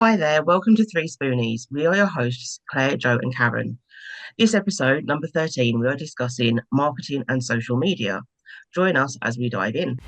Hi there, welcome to 3Spoonies. We are your hosts, Claire, Joe, and Karen. This episode, number 13, we are discussing marketing and social media. Join us as we dive in.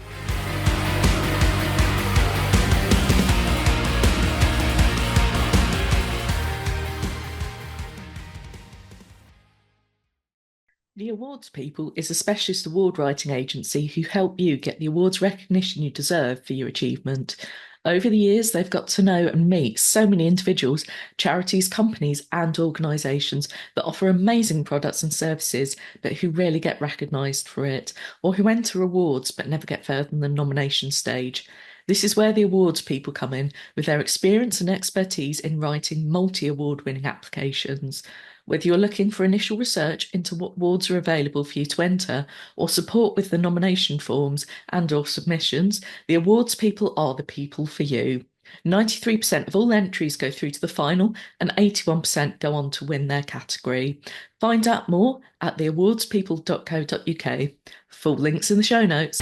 The Awards People is a specialist award writing agency who help you get the awards recognition you deserve for your achievement. Over the years, they've got to know and meet so many individuals, charities, companies, and organisations that offer amazing products and services, but who rarely get recognised for it, or who enter awards but never get further than the nomination stage. This is where the awards people come in with their experience and expertise in writing multi award winning applications. Whether you're looking for initial research into what awards are available for you to enter or support with the nomination forms and/or submissions, the awards people are the people for you. 93% of all entries go through to the final and 81% go on to win their category. Find out more at theawardspeople.co.uk. Full links in the show notes.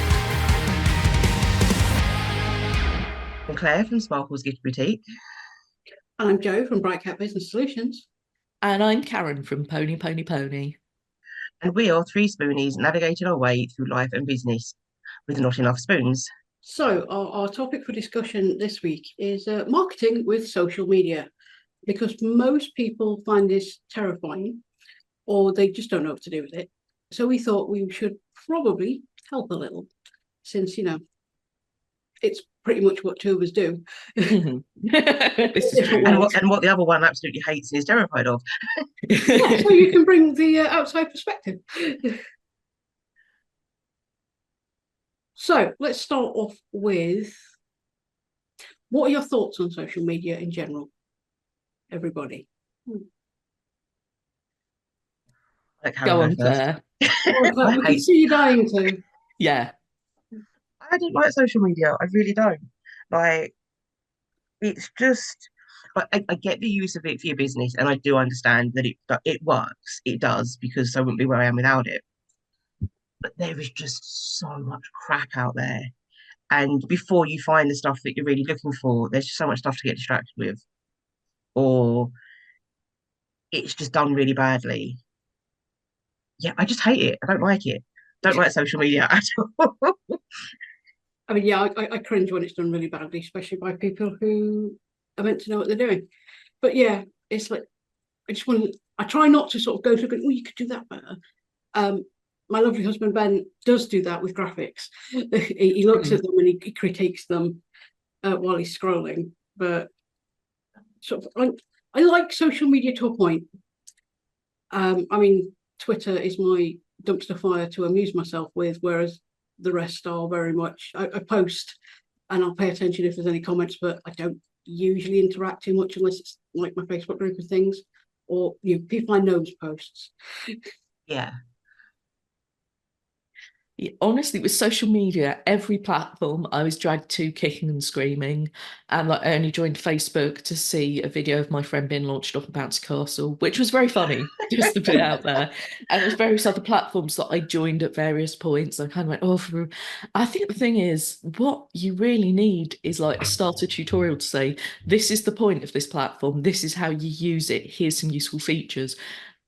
I'm Claire from Sparkle's Gift Boutique. I'm Joe from Bright Cat Business Solutions. And I'm Karen from Pony Pony Pony. And we are 3Spoonies navigating our way through life and business with not enough spoons. So our topic for discussion this week is marketing with social media, because most people find this terrifying or they just don't know what to do with it. So we thought we should probably help a little since, it's pretty much what two of us do. This is true. And what the other one absolutely hates and is terrified of. Yeah, so you can bring the outside perspective. So let's start off with, what are your thoughts on social media in general, everybody? Go on, Claire. I can see you dying to. Yeah. I don't like social media. I really don't. Like, it's just, I get the use of it for your business, and I do understand that it works. It does, because I wouldn't be where I am without it. But there is just so much crap out there. And before you find the stuff that you're really looking for, there's just so much stuff to get distracted with. Or it's just done really badly. Yeah, I just hate it. I don't like it. Don't like social media at all. I mean, yeah, I cringe when it's done really badly, especially by people who are meant to know what they're doing. But yeah, it's like, I try not to sort of go through, oh, you could do that better. My lovely husband Ben does do that with graphics. He looks at them and he critiques them while he's scrolling. But sort of, I like social media to a point. I mean, Twitter is my dumpster fire to amuse myself with, whereas the rest are very much, I post and I'll pay attention if there's any comments, but I don't usually interact too much unless it's like my Facebook group of things or people I know's posts. Yeah. Honestly, with social media, every platform I was dragged to kicking and screaming. And I only joined Facebook to see a video of my friend being launched off a bouncy castle, which was very funny, just to put it out there. And there's various other platforms that I joined at various points. I kind of went, I think the thing is, what you really need is like a starter tutorial to say, this is the point of this platform, this is how you use it, here's some useful features.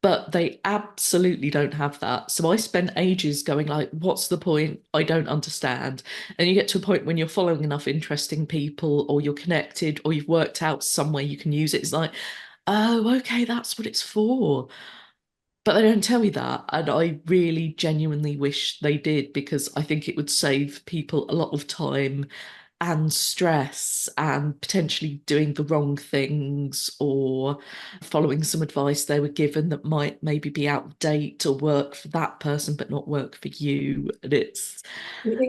But they absolutely don't have that. So I spent ages going like, what's the point? I don't understand. And you get to a point when you're following enough interesting people or you're connected or you've worked out some way you can use it. It's like, oh, okay, that's what it's for. But they don't tell you that. And I really genuinely wish they did, because I think it would save people a lot of time and stress and potentially doing the wrong things or following some advice they were given that might maybe be out of date or work for that person but not work for you. And it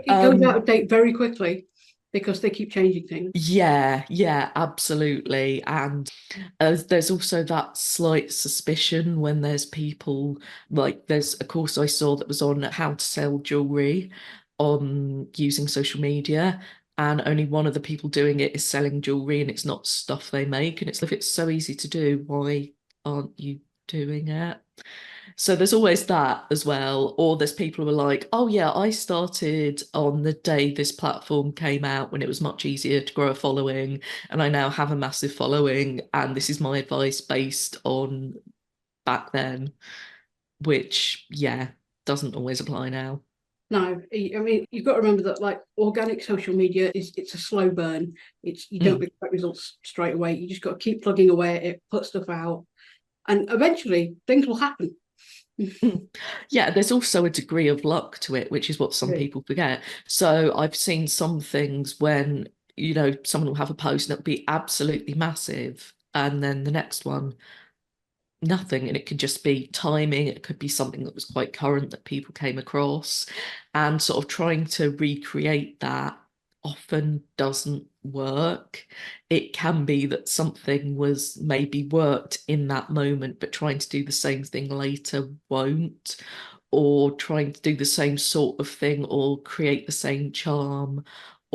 goes out of date very quickly because they keep changing things. Yeah, absolutely. And there's also that slight suspicion when there's people, like there's a course I saw that was on how to sell jewelry on using social media, and only one of the people doing it is selling jewelry and it's not stuff they make. And it's like, if it's so easy to do, why aren't you doing it. So there's always that as well. Or there's people who are like, oh yeah, I started on the day this platform came out when it was much easier to grow a following, and I now have a massive following, and this is my advice based on back then, which, yeah, doesn't always apply now. No, I mean, you've got to remember that like organic social media it's a slow burn. It's you don't Mm. expect results straight away. You just got to keep plugging away at it, put stuff out, and eventually things will happen. Mm. Yeah, there's also a degree of luck to it, which is what some Yeah. people forget. So I've seen some things when, someone will have a post and it'll be absolutely massive, and then the next one nothing. And it could just be timing, it could be something that was quite current that people came across, and sort of trying to recreate that often doesn't work. It can be that something was maybe worked in that moment, but trying to do the same thing later won't, or trying to do the same sort of thing or create the same charm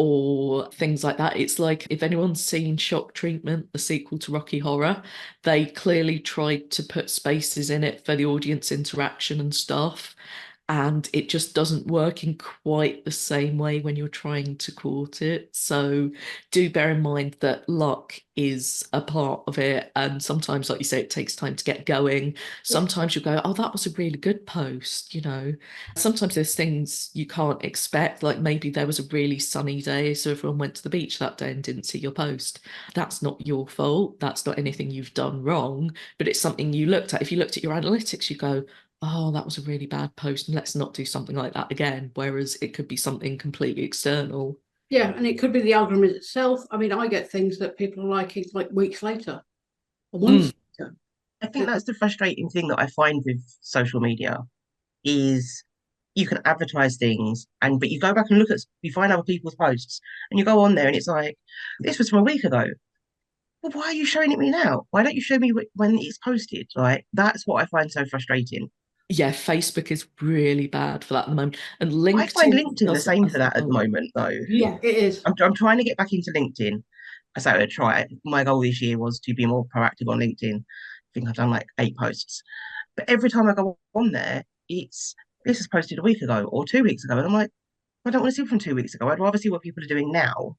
or things like that. It's like, if anyone's seen Shock Treatment, the sequel to Rocky Horror, they clearly tried to put spaces in it for the audience interaction and stuff. And it just doesn't work in quite the same way when you're trying to court it. So do bear in mind that luck is a part of it. And sometimes, like you say, it takes time to get going. Yeah. Sometimes you go, oh, that was a really good post, Sometimes there's things you can't expect, like maybe there was a really sunny day, so everyone went to the beach that day and didn't see your post. That's not your fault. That's not anything you've done wrong, but it's something you looked at. If you looked at your analytics, you go, oh, that was a really bad post, and let's not do something like that again. Whereas it could be something completely external. Yeah, and it could be the algorithm itself. I mean, I get things that people are liking like weeks later or Mm. months later. I think that's the frustrating thing that I find with social media is you can advertise things and but you go back and you find other people's posts and you go on there and it's like, this was from a week ago. Well, why are you showing it me now? Why don't you show me when it's posted? Like, that's what I find so frustrating. Yeah, Facebook is really bad for that at the moment. And I find LinkedIn LinkedIn the does it same for as that at the well. moment, though. Yeah, it is. I'm trying to get back into LinkedIn. I started to try it. My goal this year was to be more proactive on LinkedIn. I think I've done like 8 posts. But every time I go on there, this was posted a week ago or 2 weeks ago. And I'm like, I don't want to see from 2 weeks ago. I'd rather see what people are doing now.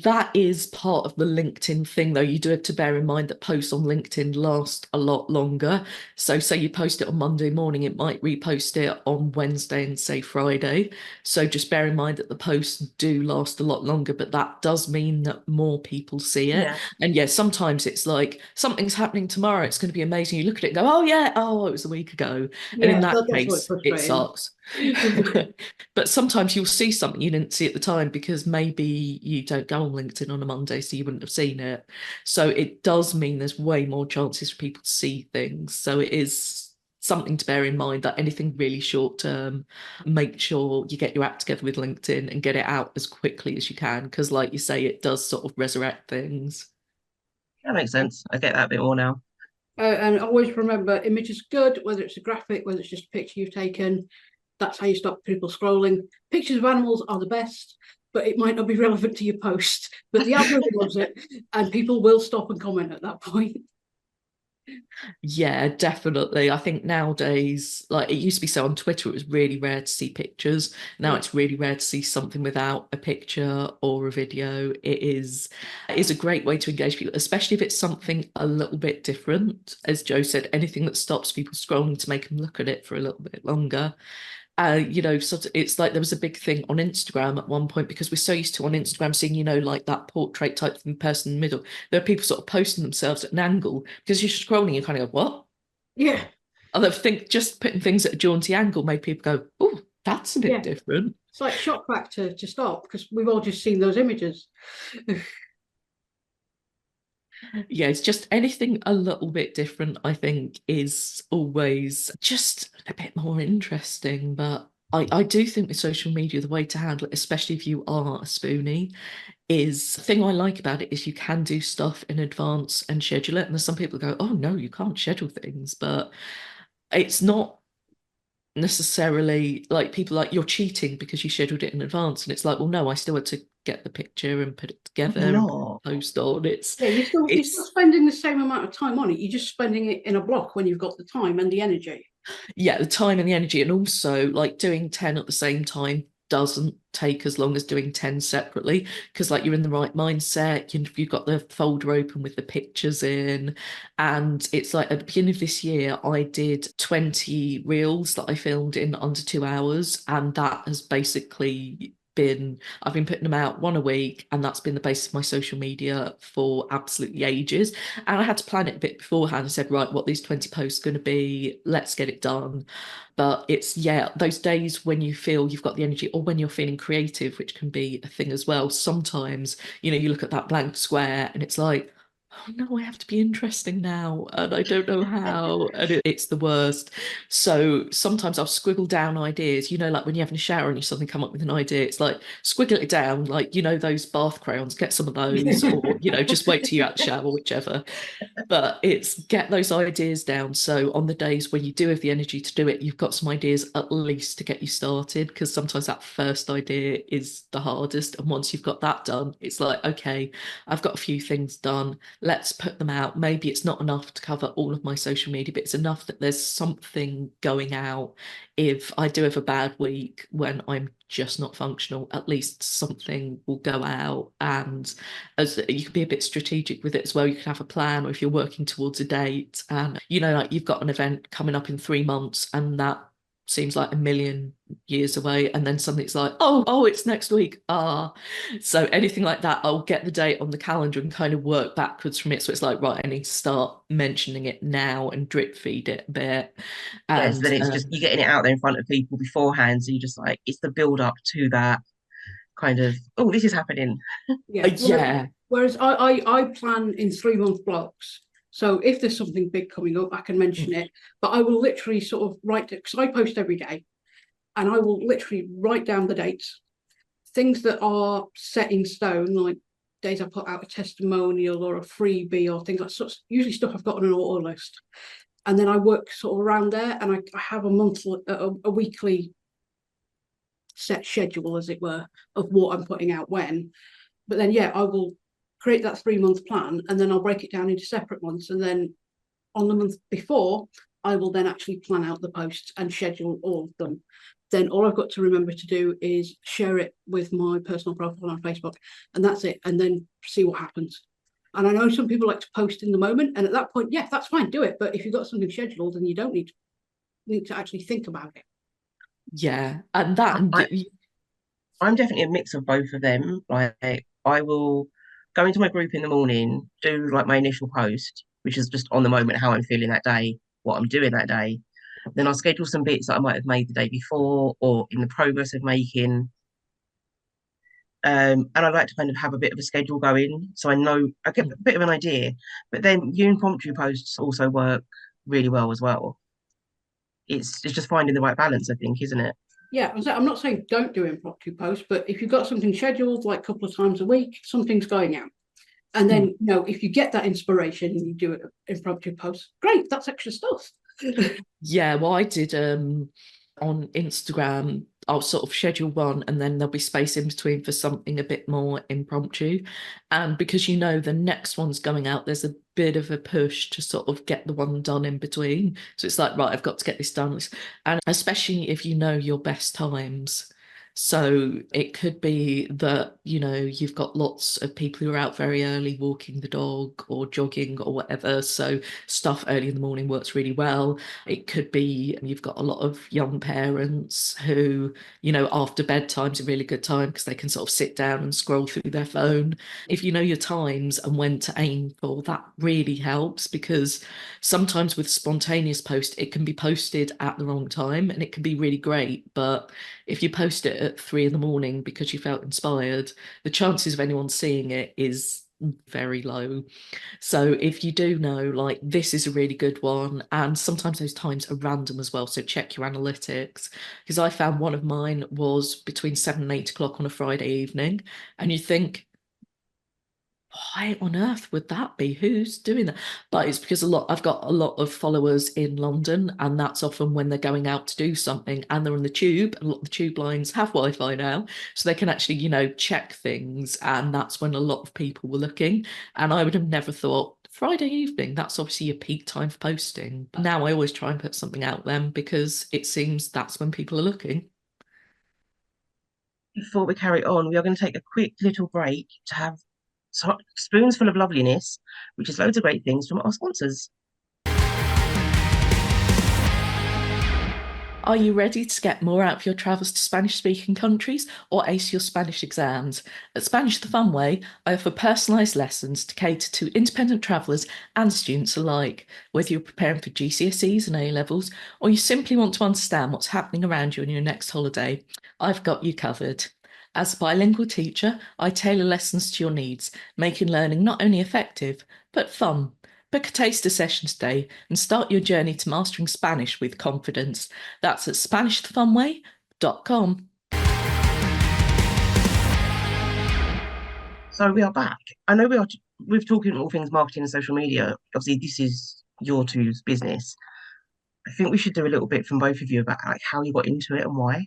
That is part of the LinkedIn thing, though. You do have to bear in mind that posts on LinkedIn last a lot longer. So, say you post it on Monday morning, it might repost it on Wednesday and say Friday. So, just bear in mind that the posts do last a lot longer, but that does mean that more people see it. Yeah. And yeah, sometimes it's like something's happening tomorrow, it's going to be amazing. You look at it and go, oh, yeah, oh, it was a week ago. And in Yeah, that that's what's case, it frustrating. sucks. But sometimes you'll see something you didn't see at the time because maybe you don't go on LinkedIn on a Monday, so you wouldn't have seen it. So it does mean there's way more chances for people to see things. So it is something to bear in mind that anything really short term, make sure you get your act together with LinkedIn and get it out as quickly as you can. Because, like you say, it does sort of resurrect things. That makes sense. I get that a bit more now. And always remember, image is good, whether it's a graphic, whether it's just a picture you've taken. That's how you stop people scrolling. Pictures of animals are the best, but it might not be relevant to your post. But the algorithm loves it, and people will stop and comment at that point. Yeah, definitely. I think nowadays, like it used to be so on Twitter, it was really rare to see pictures. Now Yeah. it's really rare to see something without a picture or a video. It is a great way to engage people, especially if it's something a little bit different. As Joe said, anything that stops people scrolling to make them look at it for a little bit longer. Sort of, it's like there was a big thing on Instagram at one point because we're so used to on Instagram seeing, like that portrait type thing, person in the middle. There are people sort of posting themselves at an angle because you're scrolling, you kind of go, what? Yeah. I think just putting things at a jaunty angle made people go, oh, that's a bit Yeah. different. It's like shock factor to stop because we've all just seen those images. Yeah, it's just anything a little bit different, I think, is always just a bit more interesting. But I do think with social media, the way to handle it, especially if you are a spoonie, is the thing I like about it is you can do stuff in advance and schedule it. And there's some people go, oh no, you can't schedule things, but it's not necessarily like people like you're cheating because you scheduled it in advance. And it's like, well, no, I still had to get the picture and put it I'm together and put not. the post on. Yeah, you're still It's spending the same amount of time on it. You're just spending it in a block when you've got the time and the energy. yeah, the time and the energy, and also like doing 10 at the same time doesn't take as long as doing 10 separately, because like you're in the right mindset, you've got the folder open with the pictures in. And it's like at the beginning of this year I did 20 reels that I filmed in under 2 hours, and that has basically been, I've been putting them out one a week, and that's been the basis of my social media for absolutely ages. And I had to plan it a bit beforehand. I said, right, what these 20 posts going to be, let's get it done. But it's, yeah, those days when you feel you've got the energy, or when you're feeling creative, which can be a thing as well. Sometimes, you look at that blank square and it's like, oh no, I have to be interesting now, and I don't know how, and it's the worst. So sometimes I'll scribble down ideas, like when you're having a shower and you suddenly come up with an idea, it's like squiggle it down, like, those bath crayons, get some of those, or, just wait till you're at the shower, whichever. But it's get those ideas down. So on the days when you do have the energy to do it, you've got some ideas at least to get you started. Because sometimes that first idea is the hardest. And once you've got that done, it's like, okay, I've got a few things done. Let's put them out. Maybe it's not enough to cover all of my social media, but it's enough that there's something going out. If I do have a bad week when I'm just not functional, at least something will go out. And as you can be a bit strategic with it as well, you can have a plan, or if you're working towards a date and like you've got an event coming up in 3 months and that seems like a million years away, and then suddenly it's like, oh, it's next week. So anything like that, I'll get the date on the calendar and kind of work backwards from it. So it's like, right, I need to start mentioning it now and drip feed it a bit. Yes, And then it's just you getting it out there in front of people beforehand. So you just like it's the build up to that kind of, oh, this is happening. Yeah. yeah. Whereas I plan in 3 month blocks. So if there's something big coming up, I can mention it. But I will literally sort of write it, because I post every day, and I will literally write down the dates, things that are set in stone, like days I put out a testimonial or a freebie or things like such, usually stuff I've got on an auto list. And then I work sort of around there, and I have a weekly set schedule, as it were, of what I'm putting out when. But then, yeah, I will create that 3 month plan, and then I'll break it down into separate months. And then on the month before, I will then actually plan out the posts and schedule all of them. Then all I've got to remember to do is share it with my personal profile on Facebook, and that's it. And then see what happens. And I know some people like to post in the moment, and at that point, yeah, that's fine, do it. But if you've got something scheduled, then you don't need to actually think about it. Yeah. And that, I, I'm definitely a mix of both of them. Like I will go into my group in the morning, do like my initial post, which is just on the moment how I'm feeling that day, what I'm doing that day. Then I'll schedule some bits that I might have made the day before or in the progress of making. And I like to kind of have a bit of a schedule going, so I know I get a bit of an idea. But then impromptu posts also work really well as well. It's just finding the right balance, I think, isn't it? Yeah, I'm not saying don't do impromptu posts, but if you've got something scheduled like a couple of times a week, something's going out. And then, if you get that inspiration and you do it impromptu post, great, that's extra stuff. Yeah, well, I did on Instagram, I'll sort of schedule one and then there'll be space in between for something a bit more impromptu. And because the next one's going out, there's a bit of a push to sort of get the one done in between. So it's like, right, I've got to get this done. And especially if you know your best times. So it could be that, you've got lots of people who are out very early walking the dog or jogging or whatever. So stuff early in the morning works really well. It could be you've got a lot of young parents who, after bedtime's a really good time because they can sort of sit down and scroll through their phone. If you know your times and when to aim for, that really helps, because sometimes with spontaneous post, it can be posted at the wrong time and it can be really great. But if you post it at 3 in the morning because you felt inspired, the chances of anyone seeing it is very low. So if you do know, like, this is a really good one, and sometimes those times are random as well, so check your analytics. Because I found one of mine was between 7 and 8 o'clock on a Friday evening, and you think, why on earth would that be? Who's doing that? But it's because I've got a lot of followers in London, and that's often when they're going out to do something and they're on the tube. And a lot of the tube lines have Wi-Fi now, so they can actually, check things. And that's when a lot of people were looking. And I would have never thought Friday evening, that's obviously your peak time for posting. Now I always try and put something out then because it seems that's when people are looking. Before we carry on, we are going to take a quick little break to have spoons full of loveliness, which is loads of great things from our sponsors. Are you ready to get more out of your travels to Spanish-speaking countries or ace your Spanish exams? At Spanish the Fun Way, I offer personalised lessons to cater to independent travellers and students alike. Whether you're preparing for GCSEs and A-levels, or you simply want to understand what's happening around you on your next holiday, I've got you covered. As a bilingual teacher, I tailor lessons to your needs, making learning not only effective, but fun. Book a taster session today and start your journey to mastering Spanish with confidence. That's at SpanishTheFunWay.com. So we are back. I know we're talking all things marketing and social media. Obviously, this is your two's business. I think we should do a little bit from both of you about like how you got into it and why.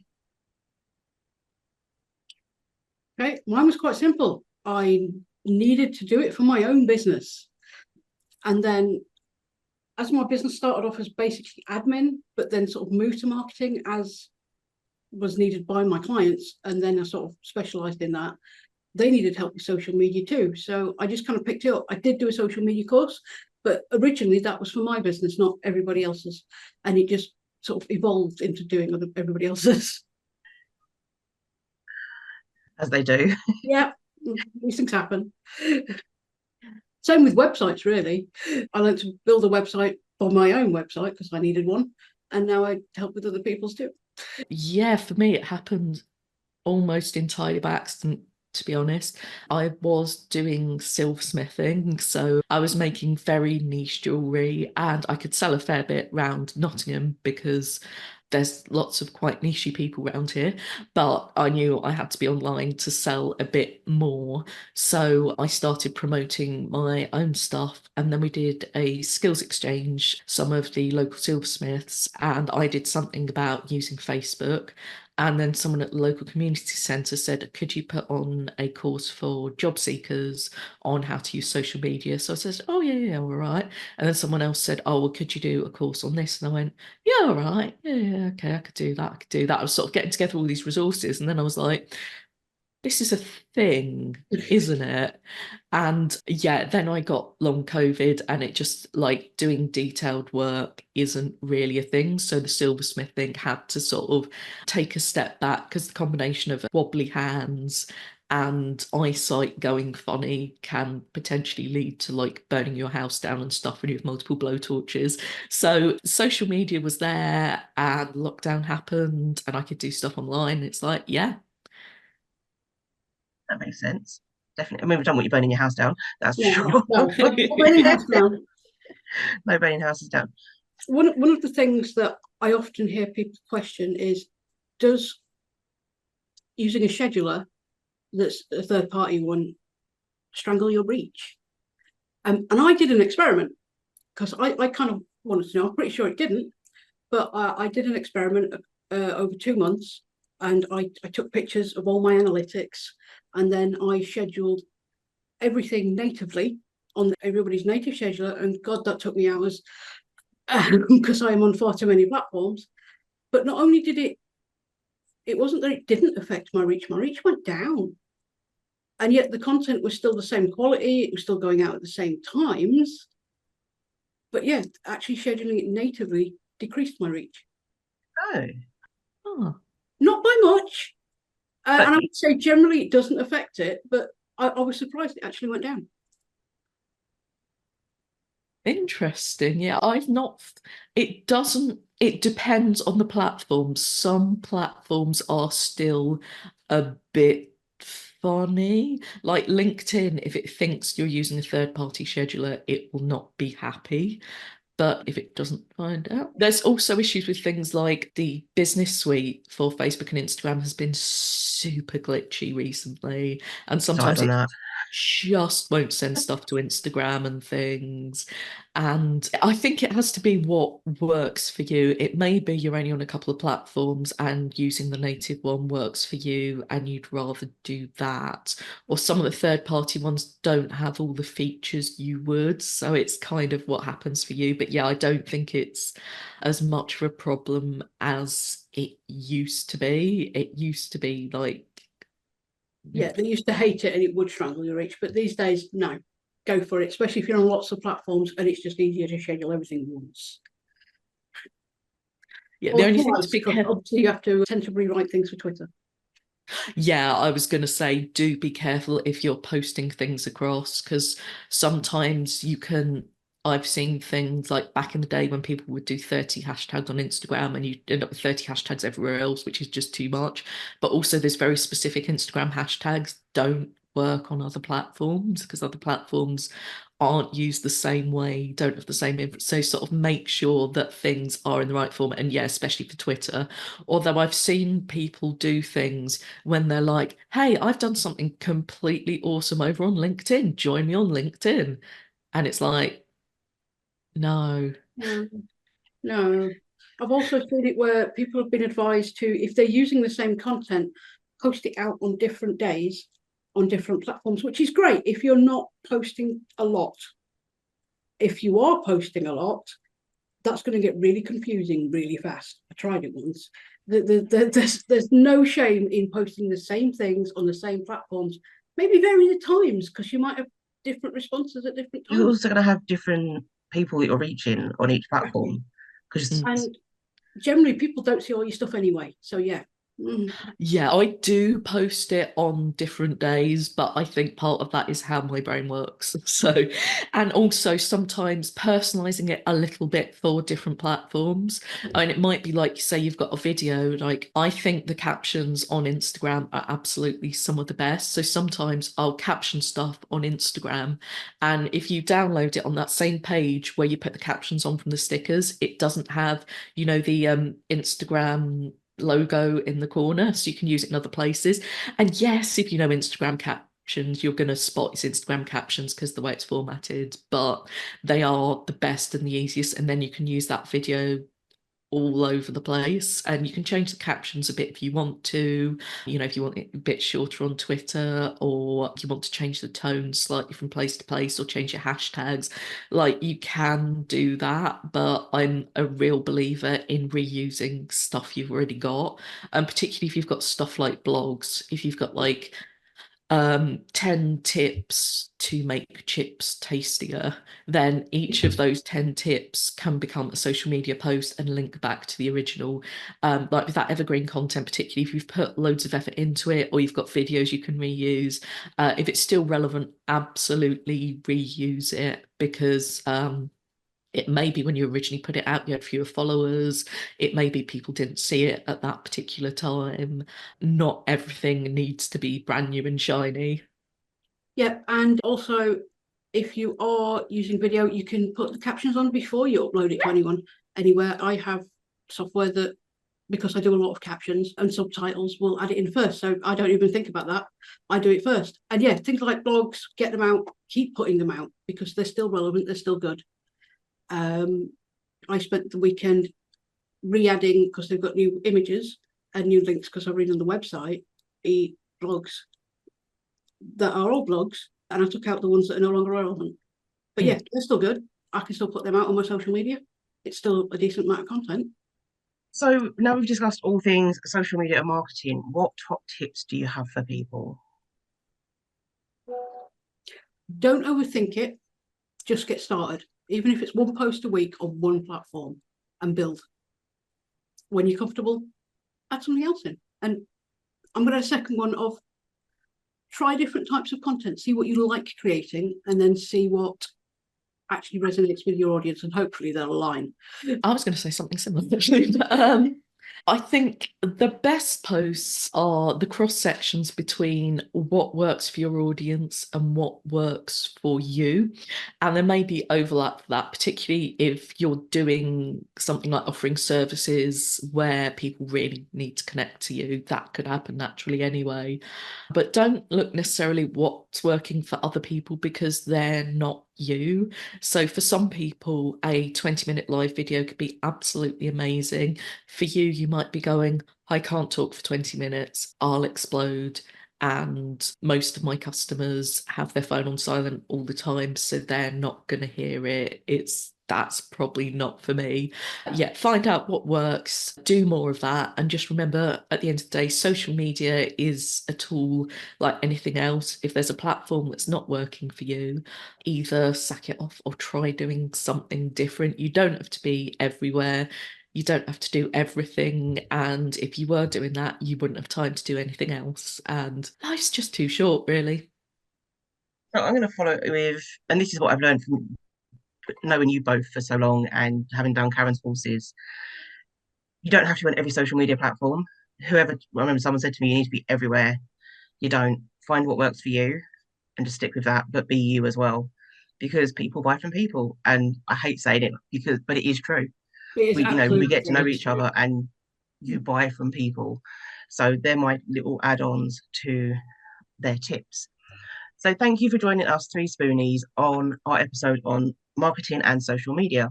Okay, mine was quite simple. I needed to do it for my own business. And then as my business started off as basically admin, but then sort of moved to marketing as was needed by my clients, and then I sort of specialized in that. They needed help with social media too. So I just kind of picked it up. I did do a social media course, but originally that was for my business, not everybody else's. And it just sort of evolved into doing everybody else's. As they do. Yeah, these things happen. Same with websites, really. I learned to build a website for my own website because I needed one. And now I help with other people's too. Yeah, for me, it happened almost entirely by accident, to be honest. I was doing silversmithing, so I was making very niche jewellery, and I could sell a fair bit round Nottingham because there's lots of quite nichey people around here, but I knew I had to be online to sell a bit more. So I started promoting my own stuff, and then we did a skills exchange, some of the local silversmiths, and I did something about using Facebook. And then someone at the local community centre said, could you put on a course for job seekers on how to use social media? So I said, oh, yeah, yeah, all right. And then someone else said, oh, well, could you do a course on this? And I went, yeah, all right. Yeah, yeah, okay, I could do that. I could do that. I was sort of getting together all these resources. And then I was like, this is a thing, isn't it? And yeah, then I got long COVID, and it just like doing detailed work isn't really a thing. So the silversmith thing had to sort of take a step back because the combination of wobbly hands and eyesight going funny can potentially lead to like burning your house down and stuff when you have multiple blowtorches. So social media was there, and lockdown happened, and I could do stuff online. It's like, yeah. That makes sense. Definitely. I mean, we've done what you're burning your house down. That's for Yeah, sure. well, burning house down. No burning houses down. One of the things that I often hear people question is, does using a scheduler that's a third party one strangle your reach? And I did an experiment because I kind of wanted to know. I'm pretty sure it didn't, but I did an experiment over 2 months, and I took pictures of all my analytics, and then I scheduled everything natively on everybody's native scheduler. And God, that took me hours because I'm on far too many platforms. But not only did it wasn't that it didn't affect my reach went down. And yet the content was still the same quality, it was still going out at the same times. But yeah, actually scheduling it natively decreased my reach. Oh. Oh. Not by much. But And I would say generally it doesn't affect it, but I was surprised it actually went down. Interesting. Yeah, I've not, it doesn't, it depends on the platform. Some platforms are still a bit funny. Like LinkedIn, if it thinks you're using a third-party scheduler, it will not be happy. But if it doesn't find out, there's also issues with things like the business suite for Facebook and Instagram has been super glitchy recently. And so I've sometimes done it that. just won't send stuff to Instagram and things. And I think it has to be what works for you. It may be you're only on a couple of platforms and using the native one works for you and you'd rather do that. Or some of the third-party ones don't have all the features you would. So it's kind of what happens for you. But yeah, I don't think it's as much of a problem as it used to be. It used to be like, Yeah, they used to hate it and it would strangle your reach, but these days, no, go for it, especially if you're on lots of platforms and it's just easier to schedule everything once. yeah, the Or only thing to twice, be because careful. obviously you have to tend to rewrite things for Twitter. Yeah, I was going to say, do be careful if you're posting things across, because sometimes you can. I've seen things like back in the day when people would do 30 hashtags on Instagram and you end up with 30 hashtags everywhere else, which is just too much. But also, there's very specific Instagram hashtags don't work on other platforms because other platforms aren't used the same way, don't have the same so sort of make sure that things are in the right format. And yeah, especially for Twitter. Although I've seen people do things when they're like, hey, I've done something completely awesome over on LinkedIn. Join me on LinkedIn. And it's like, no. No, no. I've also seen it where people have been advised to, if they're using the same content, post it out on different days on different platforms, which is great if you're not posting a lot. If you are posting a lot, that's going to get really confusing really fast. I tried it once. There's no shame in posting the same things on the same platforms, maybe vary the times because you might have different responses at different You're times. also going to have different people that you're reaching on each Exactly. platform. Because Mm. And generally, people don't see all your stuff anyway. So yeah. Yeah, I do post it on different days, but I think part of that is how my brain works. So, and also sometimes personalizing it a little bit for different platforms. And it might be like, say, you've got a video, like I think the captions on Instagram are absolutely some of the best. So sometimes I'll caption stuff on Instagram. And if you download it on that same page where you put the captions on from the stickers, it doesn't have, the Instagram logo in the corner, so you can use it in other places. And yes, if you know Instagram captions, you're going to spot its Instagram captions because the way it's formatted, but they are the best and the easiest. And then you can use that video all over the place and you can change the captions a bit if you want to, if you want it a bit shorter on Twitter, or if you want to change the tone slightly from place to place or change your hashtags, like you can do that. But I'm a real believer in reusing stuff you've already got, and particularly if you've got stuff like blogs, if you've got like 10 tips to make chips tastier, then each of those 10 tips can become a social media post and link back to the original. Like with that evergreen content, particularly if you've put loads of effort into it or you've got videos you can reuse, if it's still relevant, absolutely reuse it, because it may be when you originally put it out, you had fewer followers. It may be people didn't see it at that particular time. Not everything needs to be brand new and shiny. Yeah, and also if you are using video, you can put the captions on before you upload it to anyone anywhere. I have software that, because I do a lot of captions and subtitles, will add it in first. So I don't even think about that. I do it first. And yeah, things like blogs, get them out, keep putting them out because they're still relevant, they're still good. I spent the weekend re-adding, because they've got new images and new links, because I read on the website, the blogs that are all blogs, and I took out the ones that are no longer relevant. But yeah, they're still good. I can still put them out on my social media. It's still a decent amount of content. so now we've discussed all things social media and marketing. What top tips do you have for people? Don't overthink it. Just get started. Even if it's one post a week on one platform, and build. When you're comfortable, add something else in. And I'm going to second one of try different types of content, see what you like creating, and then see what actually resonates with your audience, and hopefully they'll align. I was going to say something similar, actually. I think the best posts are the cross sections between what works for your audience and what works for you. And there may be overlap for that, particularly if you're doing something like offering services where people really need to connect to you. That could happen naturally anyway. But don't look necessarily what's working for other people because they're not you. So for some people, a 20-minute live video could be absolutely amazing. For you, you might be going, I can't talk for 20 minutes, I'll explode. And most of my customers have their phone on silent all the time, so they're not going to hear it. That's probably not for me. Yeah, find out what works, do more of that, and just remember at the end of the day, social media is a tool like anything else. If there's a platform that's not working for you, either sack it off or try doing something different. You don't have to be everywhere. You don't have to do everything. And if you were doing that, you wouldn't have time to do anything else. And life's just too short, really. So I'm going to follow with, and this is what I've learned from knowing you both for so long and having done Karen's courses. You don't have to be on every social media platform. Whoever, I remember someone said to me, you need to be everywhere. You don't. Find what works for you and just stick with that, but be you as well. Because people buy from people. And I hate saying it but it is true. It is We get to know absolutely each true. other and you buy from people. So they're my little add-ons to their tips. So thank you for joining us, 3Spoonies, on our episode on marketing and social media.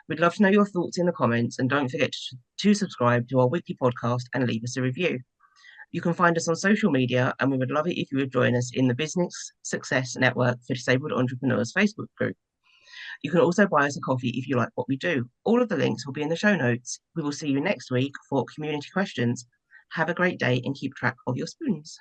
We'd love to know your thoughts in the comments and don't forget to subscribe to our weekly podcast and leave us a review. You can find us on social media and we would love it if you would join us in the Business Success Network for Disabled Entrepreneurs Facebook group. You can also buy us a coffee if you like what we do. All of the links will be in the show notes. We will see you next week for community questions. Have a great day and keep track of your spoons.